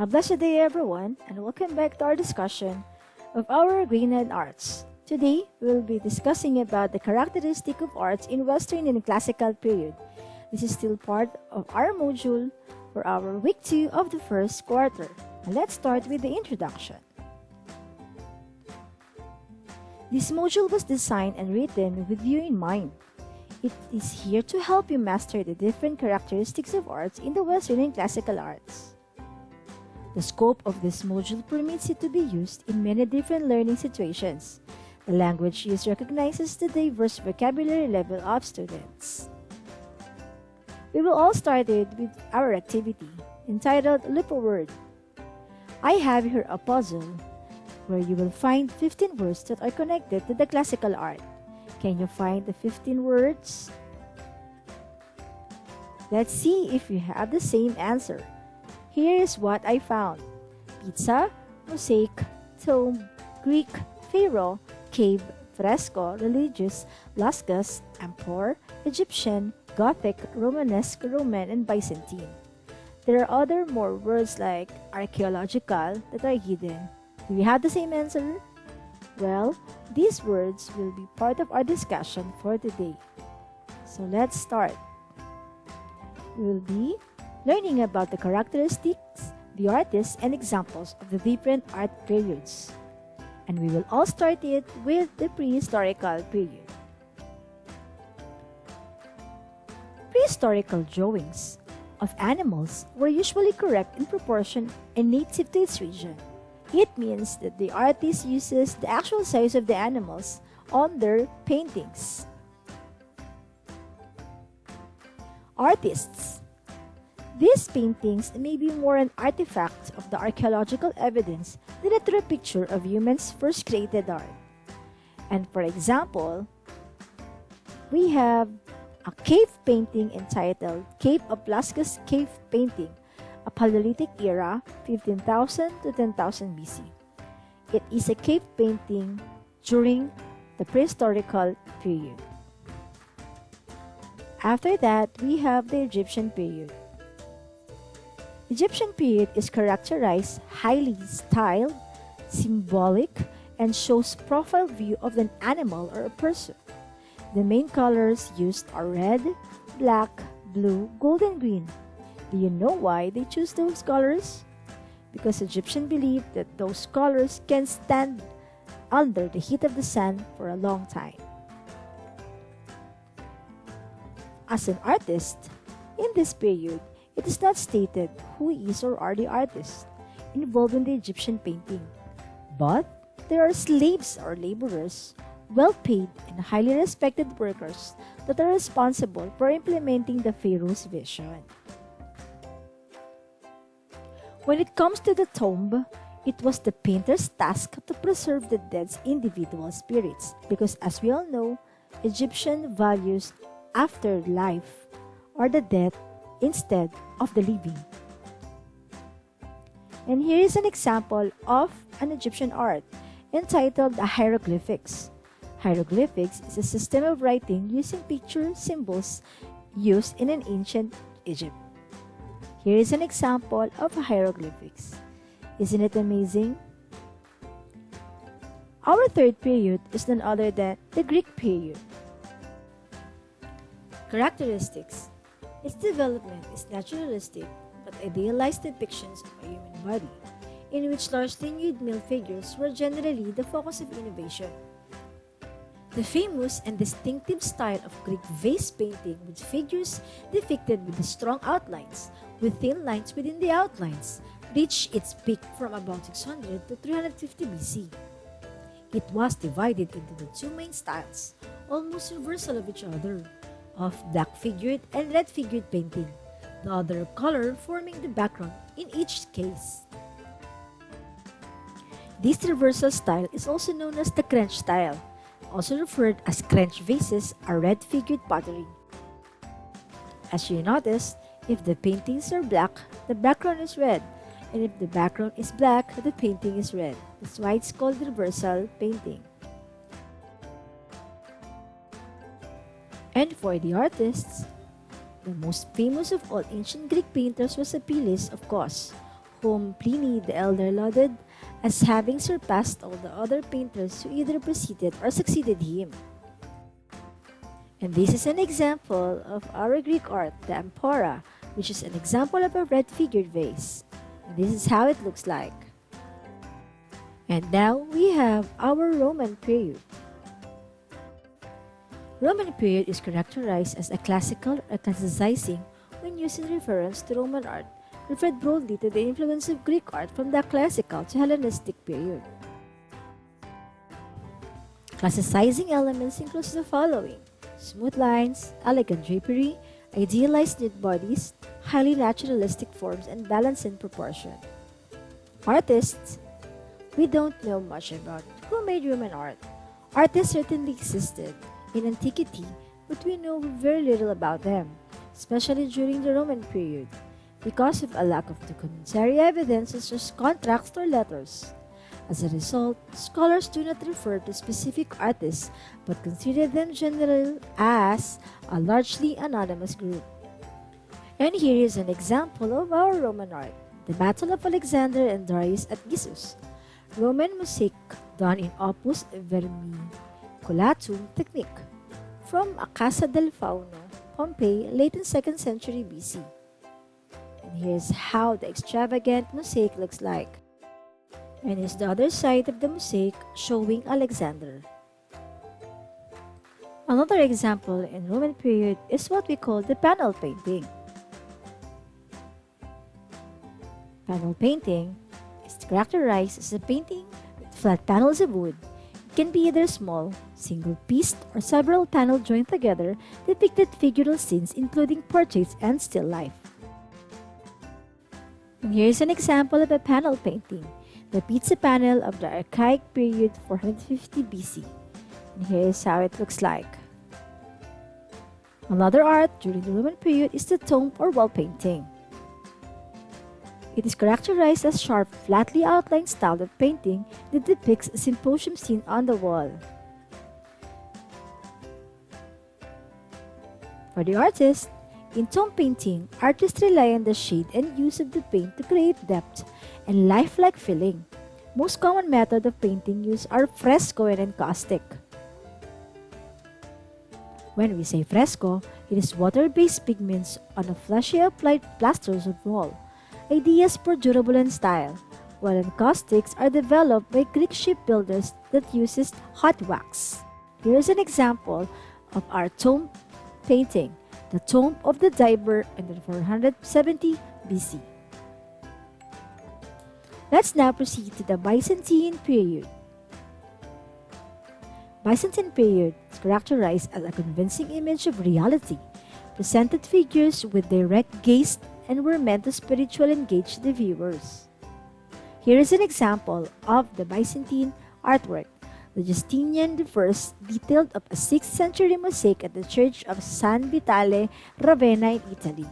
A blessed day, everyone, and welcome back to our discussion of our Greenland arts. Today, we'll be discussing about the characteristic of arts in Western and Classical period. This is still part of our module for our week 2 of the first quarter. And let's start with the introduction. This module was designed and written with you in mind. It is here to help you master the different characteristics of arts in the Western and Classical arts. The scope of this module permits it to be used in many different learning situations. The language used recognizes the diverse vocabulary level of students. We will all start with our activity, entitled Loop a Word. I have here a puzzle where you will find 15 words that are connected to the classical art. Can you find the 15 words? Let's see if you have the same answer. Here is what I found: pizza, mosaic, tomb, Greek, pharaoh, cave, fresco, religious, luscus, amphor, Egyptian, Gothic, Romanesque, Roman, and Byzantine. There are other more words like archaeological that are hidden. Do you have the same answer? Well, these words will be part of our discussion for today. So let's start. We will be learning about the characteristics, the artists, and examples of the different art periods. And we will all start it with the prehistorical period. Prehistorical drawings of animals were usually correct in proportion and native to its region. It means that the artist uses the actual size of the animals on their paintings. Artists. These paintings may be more an artifact of the archaeological evidence than a true picture of humans' first created art. And for example, we have a cave painting entitled Cave of Lascaux Cave Painting, a Paleolithic era, 15,000 to 10,000 BC. It is a cave painting during the prehistorical period. After that, we have the Egyptian period. Egyptian period is characterized highly styled, symbolic, and shows profile view of an animal or a person. The main colors used are red, black, blue, gold, and green. Do you know why they choose those colors? Because Egyptians believed that those colors can stand under the heat of the sun for a long time. As an artist, in this period, it is not stated who is or are the artists involved in the Egyptian painting, but there are slaves or laborers, well-paid and highly respected workers that are responsible for implementing the pharaoh's vision. When it comes to the tomb, it was the painter's task to preserve the dead's individual spirits because, as we all know, Egyptian values afterlife or the dead instead of the living. And here is an example of an Egyptian art entitled the hieroglyphics. Hieroglyphics is a system of writing using picture symbols used in an ancient Egypt. Here is an example of hieroglyphics. Isn't it amazing? Our third period is none other than the Greek period. Characteristics. Its development is naturalistic but idealized depictions of a human body, in which largely nude male figures were generally the focus of innovation. The famous and distinctive style of Greek vase painting with figures depicted with strong outlines, with thin lines within the outlines, reached its peak from about 600 to 350 BC. It was divided into the two main styles, almost reversal of each other, of black figured and red figured painting, the other color forming the background in each case. This reversal style is also known as the French style, also referred as French vases or red figured pottery. As you notice, if the paintings are black, the background is red, and if the background is black, the painting is red. That's why it's called reversal painting. And for the artists, the most famous of all ancient Greek painters was Apelles, of course, whom Pliny the Elder lauded as having surpassed all the other painters who either preceded or succeeded him. And this is an example of our Greek art, the amphora, which is an example of a red figured vase. And this is how it looks like. And now we have our Roman period. Roman period is characterized as a classical or classicizing when used in reference to Roman art, referred broadly to the influence of Greek art from the classical to Hellenistic period. Classicizing elements include the following: smooth lines, elegant drapery, idealized nude bodies, highly naturalistic forms, and balance and proportion. Artists. We don't know much about who made Roman art. Artists certainly existed in antiquity, but we know very little about them, especially during the Roman period, because of a lack of documentary evidence such as contracts or letters. As a result, scholars do not refer to specific artists but consider them generally as a largely anonymous group. And here is an example of our Roman art, the Battle of Alexander and Darius at Gissus, Roman mosaic done in opus vermiculatum technique, from a Casa del Fauno, Pompeii, late in 2nd century BC. And here's how the extravagant mosaic looks like. And here's the other side of the mosaic showing Alexander. Another example in Roman period is what we call the panel painting. Panel painting is characterized as a painting with flat panels of wood. It can be either small, single-pieced, or several panels joined together depicted figural scenes including portraits and still life. And here's an example of a panel painting, the pizza panel of the Archaic period 450 BC. And here's how it looks like. Another art during the Roman period is the tomb or wall painting. It is characterized as sharp, flatly outlined style of painting that depicts a symposium scene on the wall. For the artist, in tomb painting, artists rely on the shade and use of the paint to create depth and lifelike feeling. Most common method of painting use are fresco and encaustic. When we say fresco, it is water-based pigments on a fleshy applied plasters of wall. Ideas for durable and style, while encaustics are developed by Greek shipbuilders that uses hot wax. Here is an example of our tomb painting, the Tomb of the Diver in the 470 BC. Let's now proceed to the Byzantine period. Byzantine period is characterized as a convincing image of reality, presented figures with direct gaze and were meant to spiritually engage the viewers. Here is an example of the Byzantine artwork. The Justinian I detailed of a 6th century mosaic at the Church of San Vitale, Ravenna in Italy.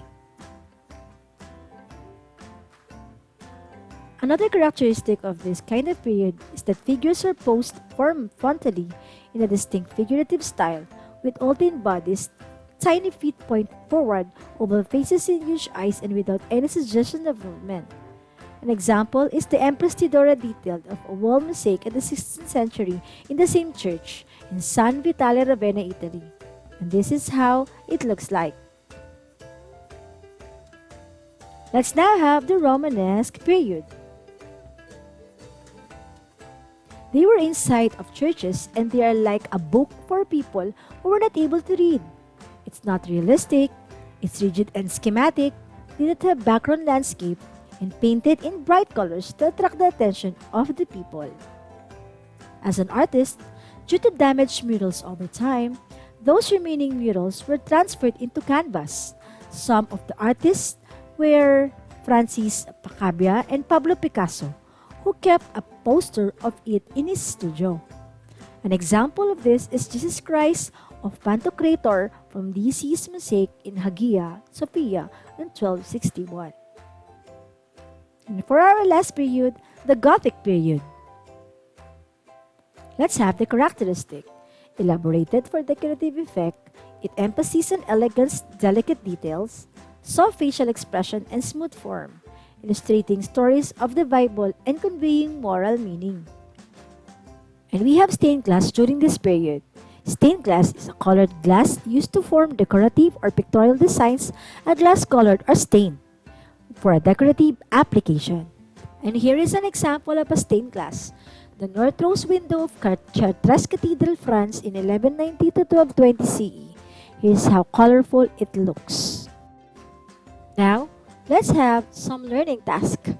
Another characteristic of this kind of period is that figures are posed frontally in a distinct figurative style, with all thin bodies, tiny feet point forward, oval faces and huge eyes, and without any suggestion of movement. An example is the Empress Theodora detailed of a wall mosaic in the 16th century in the same church in San Vitale, Ravenna, Italy. And this is how it looks like. Let's now have the Romanesque period. They were inside of churches and they are like a book for people who were not able to read. It's not realistic, it's rigid and schematic, did not have background landscape, and painted in bright colors to attract the attention of the people. As an artist, due to damaged murals over time, those remaining murals were transferred into canvas. Some of the artists were Francis Pacabia and Pablo Picasso, who kept a poster of it in his studio. An example of this is Jesus Christ of Pantocrator from DC's mosaic in Hagia Sophia in 1261. And for our last period, the Gothic period. Let's have the characteristic. Elaborated for decorative effect, it emphasizes on elegance, delicate details, soft facial expression, and smooth form. illustrating stories of the Bible and conveying moral meaning. And we have stained glass during this period. Stained glass is a colored glass used to form decorative or pictorial designs, a glass colored or stained for a decorative application. And here is an example of a stained glass. The North Rose window of Chartres Cathedral, France in 1190 to 1220 CE. Here's how colorful it looks. Now, let's have some learning task.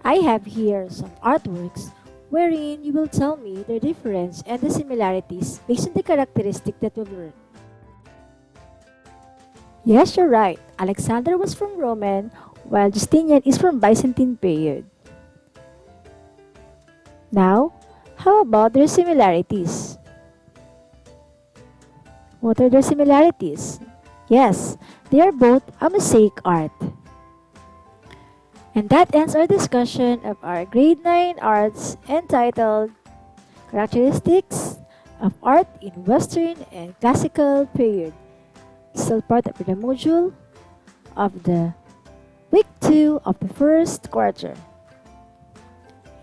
I have here some artworks wherein you will tell me the difference and the similarities based on the characteristic that we've learned. Yes, you're right. Alexander was from Roman, while Justinian is from Byzantine period. Now, how about their similarities? What are their similarities? Yes, they are both a mosaic art. And that ends our discussion of our Grade 9 Arts entitled Characteristics of Art in Western and Classical Period. Still part of the module of the week 2 of the first quarter.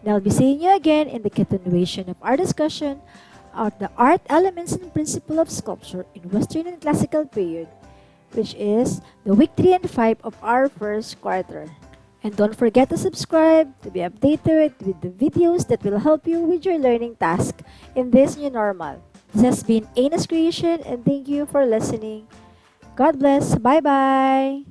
And I'll be seeing you again in the continuation of our discussion of the art elements and principle of sculpture in Western and Classical Period, which is the week 3 and 5 of our first quarter. And don't forget to subscribe to be updated with the videos that will help you with your learning task in this new normal. This has been Ana's Creation, and thank you for listening. God bless. Bye-bye.